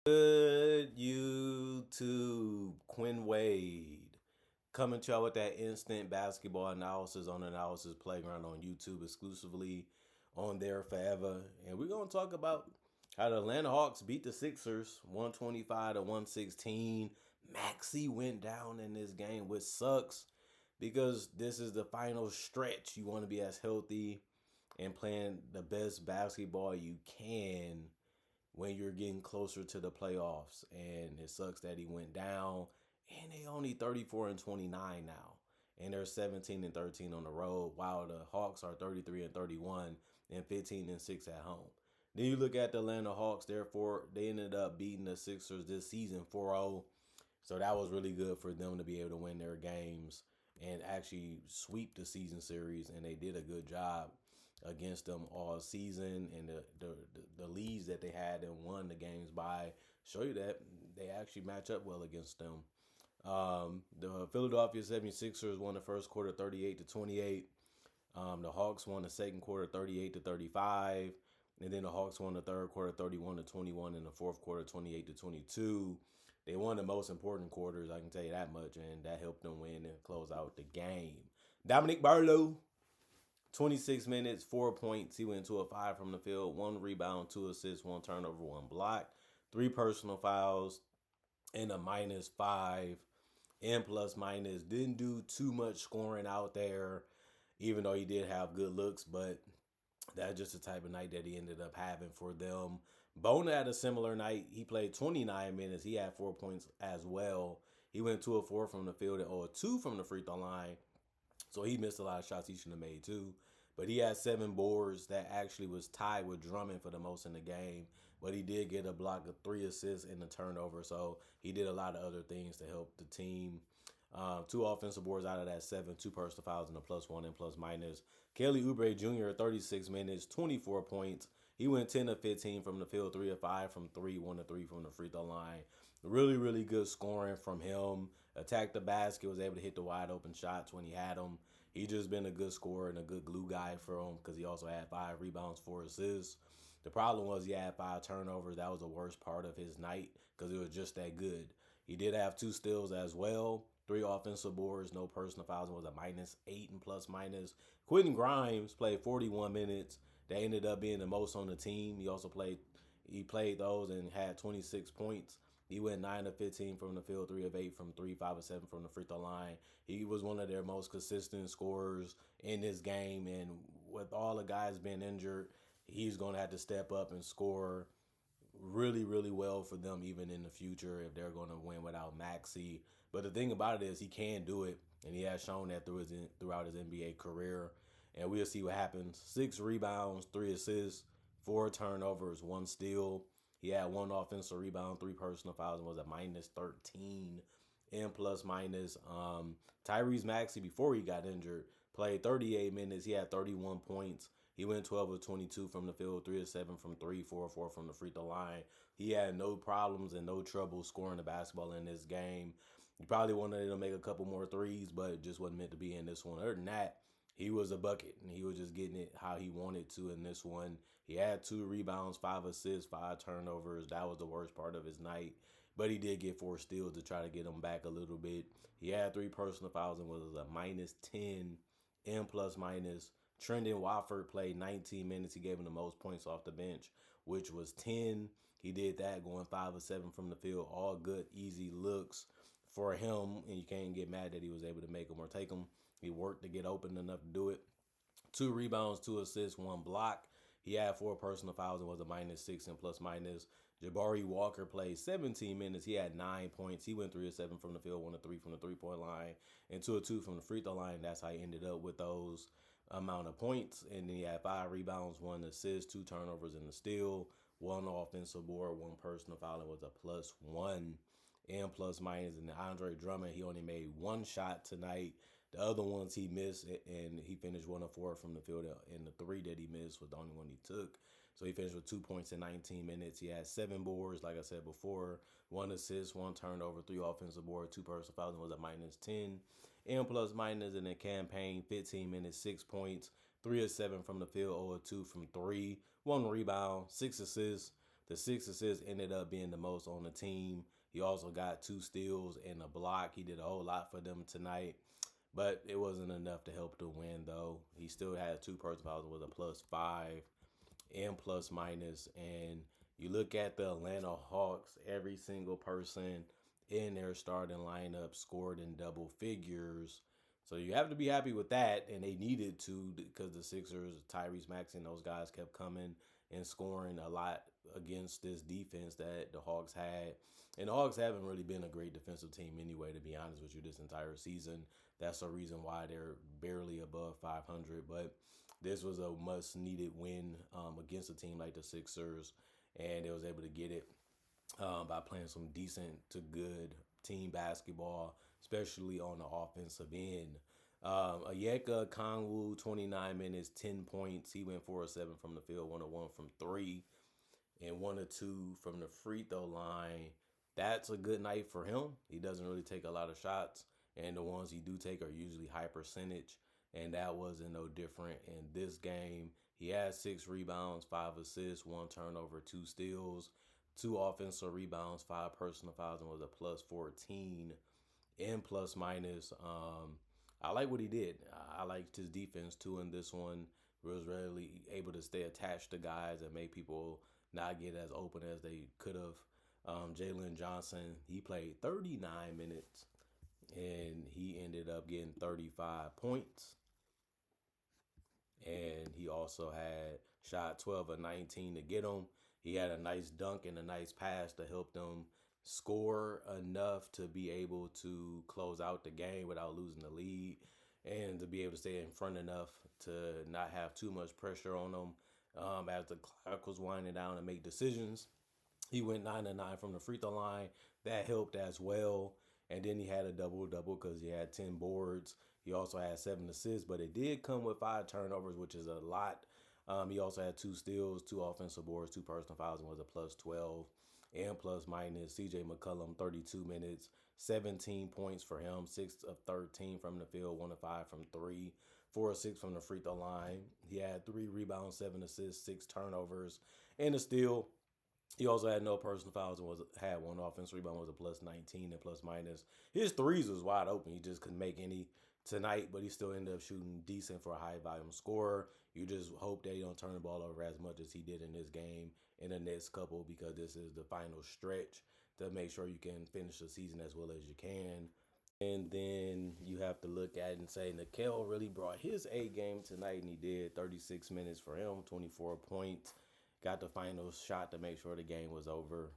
Good YouTube, Quinn Wade coming to y'all with that instant basketball analysis on Analysis Playground on YouTube exclusively on there forever. And we're gonna talk about how the Atlanta Hawks beat the Sixers 125 to 116. Maxey went down in this game, which sucks because this is the final stretch. You want to be as healthy and playing the best basketball you can when you're getting closer to the playoffs. And it sucks that he went down. And they only 34 and 29 now. And they're 17 and 13 on the road, while the Hawks are 33 and 31 and 15 and 6 at home. Then you look at the Atlanta Hawks, therefore, they ended up beating the Sixers this season 4-0. So that was really good for them to be able to win their games and actually sweep the season series. And they did a good job against them all season, and the leads that they had and won the games by show you that they actually match up well against them. The Philadelphia 76ers won the first quarter 38 to 28. The Hawks won the second quarter 38 to 35. And then the Hawks won the third quarter 31 to 21, and the fourth quarter 28 to 22. They won the most important quarters, I can tell you that much, and that helped them win and close out the game. Dominic Barlow, 26 minutes, 4 points. He went 2 of 5 from the field, 1 rebound, 2 assists, 1 turnover, 1 block, 3 personal fouls, and a -5. And plus minus. Didn't do too much scoring out there, even though he did have good looks, but that's just the type of night that he ended up having for them. Bona had a similar night. He played 29 minutes. He had 4 points as well. He went 2 of 4 from the field and 0 of 2 from the free throw line. So he missed a lot of shots he should have made too. But he had 7 boards. That actually was tied with Drummond for the most in the game. But he did get a block of 3 assists in the turnover. So he did a lot of other things to help the team. 2 offensive boards out of that 7, 2 personal fouls, and a +1 and plus minus. Kelly Oubre Jr., 36 minutes, 24 points. He went 10 of 15 from the field, 3 of 5 from 3, 1 of 3 from the free throw line. Really, really good scoring from him. Attacked the basket, was able to hit the wide open shots when he had them. He just been a good scorer and a good glue guy for him because he also had 5 rebounds, 4 assists. The problem was he had 5 turnovers. That was the worst part of his night because it was just that good. He did have 2 steals as well, 3 offensive boards, no personal fouls, and was a -8 and plus minus. Quentin Grimes played 41 minutes. That ended up being the most on the team. He played those and had 26 points. He went 9 of 15 from the field, 3 of 8 from 3, 5 of 7 from the free throw line. He was one of their most consistent scorers in this game. And with all the guys being injured, he's going to have to step up and score really, really well for them even in the future if they're going to win without Maxey. But the thing about it is he can do it, and he has shown that throughout his NBA career. And we'll see what happens. 6 rebounds, 3 assists, 4 turnovers, 1 steal. He had 1 offensive rebound, 3 personal fouls, and was a -13 and plus minus. Tyrese Maxey, before he got injured, played 38 minutes. He had 31 points. He went 12 of 22 from the field, 3 of 7 from 3, 4 of 4 from the free throw line. He had no problems and no trouble scoring the basketball in this game. He probably wanted to make a couple more threes, but it just wasn't meant to be in this one. Other than that, he was a bucket, and he was just getting it how he wanted to in this one. He had 2 rebounds, 5 assists, 5 turnovers. That was the worst part of his night. But he did get 4 steals to try to get him back a little bit. He had 3 personal fouls and was a -10 and plus minus. Trendon Watford played 19 minutes. He gave him the most points off the bench, which was 10. He did that, going 5 of 7 from the field. All good, easy looks for him, and you can't get mad that he was able to make them or take them. He worked to get open enough to do it. 2 rebounds, 2 assists, 1 block. He had 4 personal fouls and was a -6 and plus minus. Jabari Walker played 17 minutes. He had 9 points. He went 3 of 7 from the field, 1 of 3 from the 3-point line, and 2 of 2 from the free throw line. That's how he ended up with those amount of points. And then he had 5 rebounds, 1 assist, 2 turnovers, and a steal, 1 offensive board, 1 personal foul, and was a +1 and plus minus. And Andre Drummond, he only made 1 shot tonight. The other ones he missed, and he finished 1 of 4 from the field. And the 3 that he missed was the only one he took. So he finished with 2 points in 19 minutes. He had 7 boards, like I said before, 1 assist, 1 turnover, 3 offensive boards, 2 personal fouls, and was a -10 and plus minus. In the campaign, 15 minutes, 6 points, 3 of 7 from the field, 0 of 2 from 3, 1 rebound, 6 assists, The 6 assists ended up being the most on the team. He also got 2 steals and a block. He did a whole lot for them tonight, but it wasn't enough to help the win, though. He still had two personal fouls with a +5 and plus minus. And you look at the Atlanta Hawks, every single person in their starting lineup scored in double figures. So you have to be happy with that, and they needed to because the Sixers, Tyrese Maxey, and those guys kept coming and scoring a lot against this defense that the Hawks had. And the Hawks haven't really been a great defensive team anyway, to be honest with you, this entire season. That's the reason why they're barely above 500. But this was a much-needed win against a team like the Sixers, and they was able to get it by playing some decent to good team basketball, especially on the offensive end. Onyeka Okongwu, 29 minutes, 10 points. He went 4 of 7 from the field, 1 of 1 from 3, and 1 of 2 from the free throw line. That's a good night for him. He doesn't really take a lot of shots, and the ones he do take are usually high percentage, and that wasn't no different in this game. He had 6 rebounds, 5 assists, 1 turnover, 2 steals, 2 offensive rebounds, 5 personal fouls, and was a +14 and plus minus. I like what he did. I liked his defense too in this one. He was really able to stay attached to guys and make people not get as open as they could have. Jalen Johnson, he played 39 minutes and he ended up getting 35 points. And he also had shot 12 of 19 to get him. He had a nice dunk and a nice pass to help them score enough to be able to close out the game without losing the lead and to be able to stay in front enough to not have too much pressure on them as the clock was winding down and make decisions. He went 9 of 9 from the free throw line. That helped as well. And then he had a double double because he had 10 boards. He also had 7 assists, but it did come with 5 turnovers, which is a lot. He also had 2 steals, 2 offensive boards, 2 personal fouls, and was a +12 and plus minus. CJ McCollum, 32 minutes, 17 points for him, 6 of 13 from the field, 1 of 5 from 3, 4 of 6 from the free throw line. He had 3 rebounds, 7 assists, 6 turnovers, and a steal. He also had no personal fouls and had 1 offensive rebound, was a +19 and plus minus. His threes was wide open. He just couldn't make any tonight, but he still ended up shooting decent for a high volume scorer. You just hope that he don't turn the ball over as much as he did in this game in the next couple, because this is the final stretch to make sure you can finish the season as well as you can. And then you have to look at it and say Nickeil really brought his A game tonight, and he did. 36 minutes for him, 24 points. Got the final shot to make sure the game was over.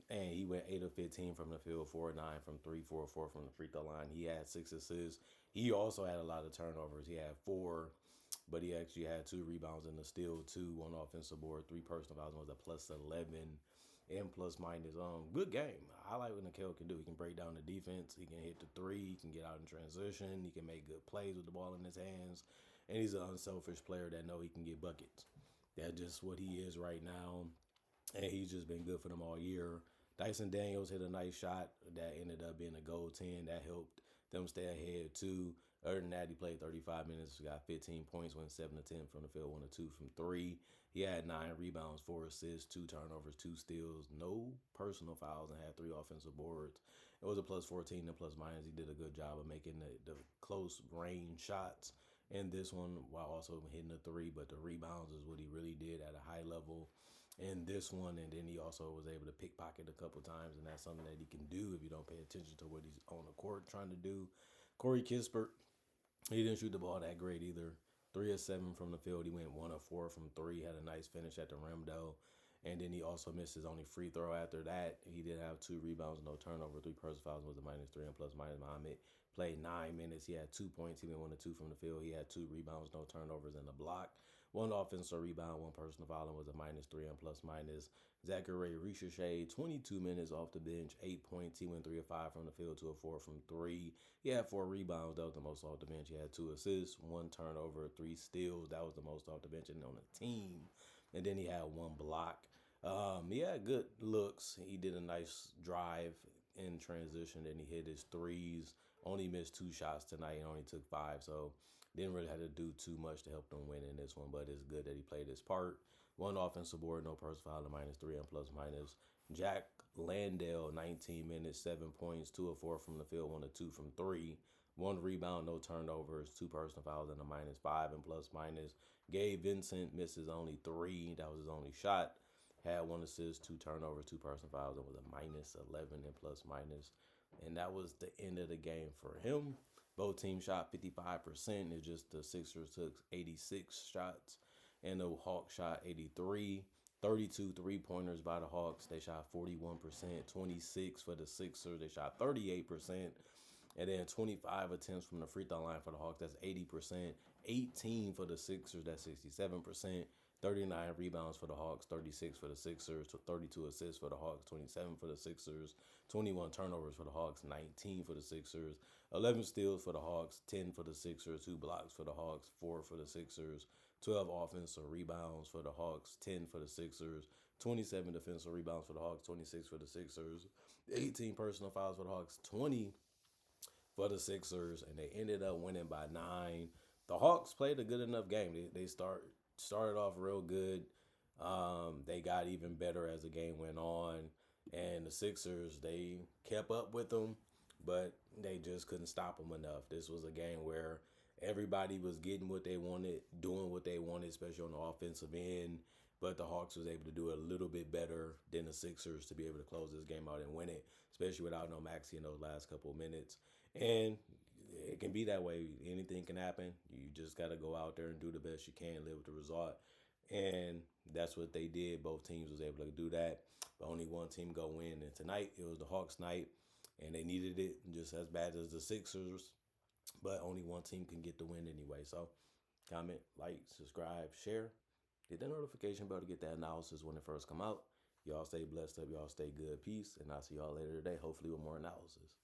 And he went 8 of 15 from the field, 4 of 9 from 3, 4 of 4 from the free throw line. He had 6 assists. He also had a lot of turnovers. He had 4, but he actually had 2 rebounds and a steal, 2 on offensive board, 3 personal fouls, was a +11 and plus minus. Good game. I like what Nickeil can do. He can break down the defense. He can hit the three. He can get out in transition. He can make good plays with the ball in his hands. And he's an unselfish player that know he can get buckets. That's just what he is right now. And he's just been good for them all year. Dyson Daniels hit a nice shot that ended up being a goal 10. That helped them stay ahead too. Other than that, he played 35 minutes, got 15 points, went 7 of 10 from the field, 1 of 2 from 3. He had 9 rebounds, 4 assists, 2 turnovers, 2 steals, no personal fouls, and had 3 offensive boards. It was a +14 and plus minus. He did a good job of making the close range shots in this one while also hitting the 3, but the rebounds is what he really did at a high level in this one. And then he also was able to pickpocket a couple times, and that's something that he can do if you don't pay attention to what he's on the court trying to do. Corey Kispert, he didn't shoot the ball that great either. 3 of 7 from the field. He went 1 of 4 from 3. Had a nice finish at the rim though. And then he also missed his only free throw after that. He did have 2 rebounds, no turnover, 3 personal fouls, was a -3 and plus minus. Muhammad played 9 minutes. He had 2 points. He went 1 of 2 from the field. He had 2 rebounds, no turnovers, and a block. 1 offensive rebound, 1 personal foul, and was a -3 and plus minus. Zachary Ricochet, 22 minutes off the bench, 8 points. He went 3 of 5 from the field, 2 of 4 from 3. He had 4 rebounds. That was the most off the bench. He had 2 assists, 1 turnover, 3 steals. That was the most off the bench and on the team. And then he had 1 block. He had good looks. He did a nice drive in transition, and he hit his threes. Only missed 2 shots tonight and only took 5, so didn't really have to do too much to help them win in this one. But it's good that he played his part. One offensive board, no personal foul, -3 and plus minus. Jack Landale, 19 minutes, 7 points, 2 of 4 from the field, 1 of 2 from 3. One rebound, no turnovers, 2 personal fouls, and a -5 and plus minus. Gabe Vincent misses only 3. That was his only shot. Had 1 assist, 2 turnovers, 2 personal fouls, and was a -11 and plus minus. And that was the end of the game for him. Both teams shot 55%. It's just the Sixers took 86 shots and the Hawks shot 83. 32 3-pointers by the Hawks. They shot 41%. 26 for the Sixers. They shot 38%. And then 25 attempts from the free throw line for the Hawks. That's 80%. 18 for the Sixers. That's 67%. 39 rebounds for the Hawks, 36 for the Sixers, 32 assists for the Hawks, 27 for the Sixers, 21 turnovers for the Hawks, 19 for the Sixers, 11 steals for the Hawks, 10 for the Sixers, 2 blocks for the Hawks, 4 for the Sixers, 12 offensive rebounds for the Hawks, 10 for the Sixers, 27 defensive rebounds for the Hawks, 26 for the Sixers, 18 personal fouls for the Hawks, 20 for the Sixers, and they ended up winning by 9. The Hawks played a good enough game. They started off real good. They got even better as the game went on, and the Sixers, they kept up with them, but they just couldn't stop them enough. This was a game where everybody was getting what they wanted, doing what they wanted, especially on the offensive end. But the Hawks was able to do it a little bit better than the Sixers to be able to close this game out and win it, especially without no Maxey in those last couple of minutes. And it can be that way. Anything can happen. You just got to go out there and do the best you can, live with the result. And that's what they did. Both teams was able to do that. But only one team go win. And tonight, it was the Hawks' night, and they needed it just as bad as the Sixers. But only one team can get the win anyway. So comment, like, subscribe, share. Hit that notification bell to get that analysis when it first come out. Y'all stay blessed up. Y'all stay good. Peace. And I'll see y'all later today, hopefully with more analysis.